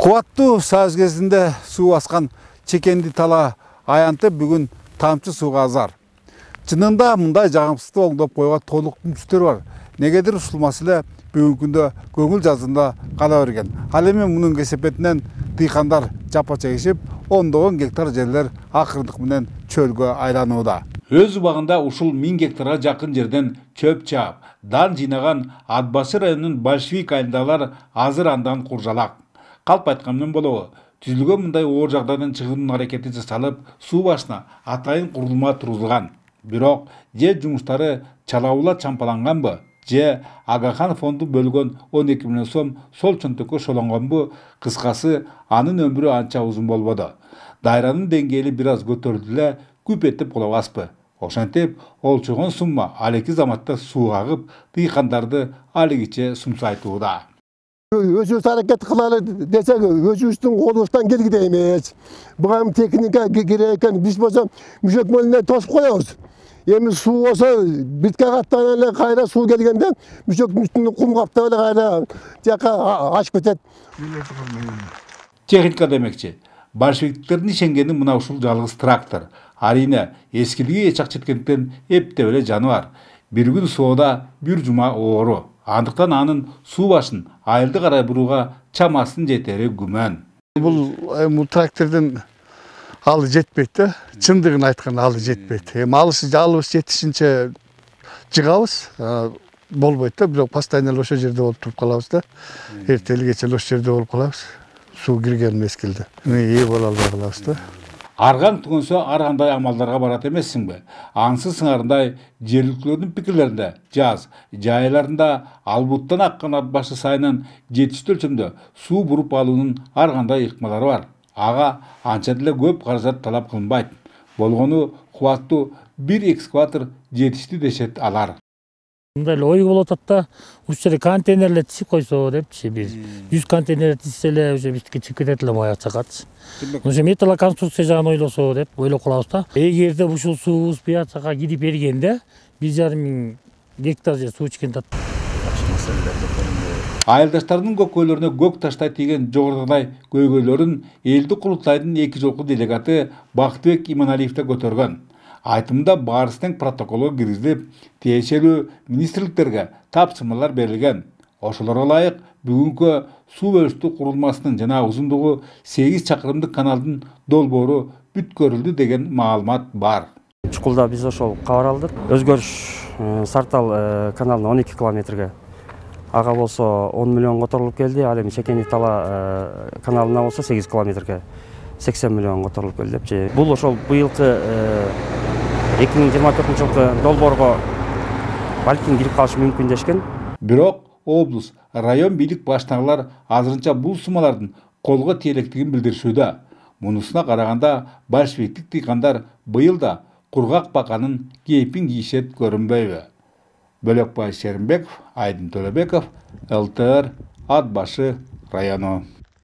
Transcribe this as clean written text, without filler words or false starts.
Кубаттуу саз кезинде суу баскан Чекенди тала аянты бүгүн тамчы сууга азар. Чынында мындай жагымсыздык оңдоп койгон толук мүчтөр бар. Негедир ушул маселе бүгүнкү күндө көңүл жазында кала берген. Ал эми мунун кесепетинен дыйкандар жапа чегишип, ондогон гектар жерлер акырындык менен чөлгө айланууда. Өз убагында ушул 1000 гектарга жакын жерден чөп чаап, дан жыйнаган Ат башы районунун Большевик айылдагылар азыр андан куржалак. Калп айткандан болобу, түзүлгөн мындай оор жагдайдан чыгуунун аракети жасалып, суу башына атайын курулма тургузулган. Бирок же жумуштары чалабыла чампаланганбы, же Агахан фонду бөлгөн 12 миллион сом сол чөнтөккө шолонгонбу, кыскасы анын өмүрү анча узун болбоду. Дайранын деңгээли бир аз көтөрүлдү эле, күп этип кулабаспы. Ошентип, олчогон сумма алеки заматта суу агып, дыйкандарды алигиче сумсайтууда. Өзүбүз аракет кылалы десек, өзүбүздүн колубуздан келгидей эмес. Буга техника керек экен, биз болсо мүшөк мөлүнө тосуп коебуз. Эми суу болсо битке каттан эле кайра суу келгенде мүшөктүн үстүнө кум каптап эле кайра жака ашып кетет. Техника демекчи. Большевиктердин ишенгени мына ушул жалгыз трактор. Арине эскилиги эч ак четкендиктен эптеп эле жаны бар. Бир күн соода бир жума оору. Андыктан анын суу башын айылды карай бурууга чамасын жетери күмөн. Бул трактордун алы жетпейт да. Чындыгын айтканда алы жетпейт. Эми алыбыз жетишинче жыгабыз, болбойт да, бирок постоянно ошол жерде болуп туруп калабыз да. Эртели кече ошол жерде болуп калабыз. Суу кирген мезгилде. Ээ боло албай калабыз да. Аргаң түгөнсө ар кандай амалдарга барат эмессиңби? Аңсы сыңарындай жергиликтүүлөрдүн пикирлеринде жаз жайларында албуттан аккан ат башы сайынан жетиштүү өлчөмдө суу буруп алуунун ар кандай ыкмалары бар. Ага анча деле көп каражат талап кылынбайт. Болгону кубаттуу бир экскаватор жетиштүү дешет алар. Мындай эле ой болуп атат да, ушул жерде контейнерлер тизип койсо депчи, бир 100 контейнер тизсе эле уже бизге чыгып кетет эле моя чакачы. Ошо металлоконструкция жагын ойлосо деп ойлоп калабыз да. Эгерде ушул суубуз буяк жака кирип бергенде 1,5 миң гектар жер суу ичкен да. Айылдаштардын көкөйлөрүнө көк таштай тийген жогорудагыдай көйгөйлөрүн элди курултайдын 2 жолку делегаты Бактыбек Иманалиев да көтөргөн. Айтымда барыс тең протоколго киргизилип, тиешелүү министрликтерге тапсырмалар берилген. Ошолорго ылайык бүгүнкү суу бөлүштүү курулмасынын жана узундугу 8 чакырымдык каналдын долбоору бүткөрүлдү деген маалымат бар. Чукулда биз ошол кабар алдык. Өзгөрүш Сартал каналына 12 километрге. Ага болсо 10 миллион которулуп келди, ал эми Чекенди тала каналына болсо 8 километрге 80 миллион которулуп келди депчи. Бул ошол быйылкы 2024 жылкы долбоорго балким кирип калышы мүмкүн дешкен. Бирок облус, район бийлик баштагылар азырынча бул суммалардын колго тиелектигин билдиришүүдө. Мунусуна караганда большевиктик дыйкандар быйыл да кургак баканын кейпин кийишет көрүнбөйбү. Бөлөкбай Шеримбеков, Айдын Төлөбеков, ЛТР, Ат башы району.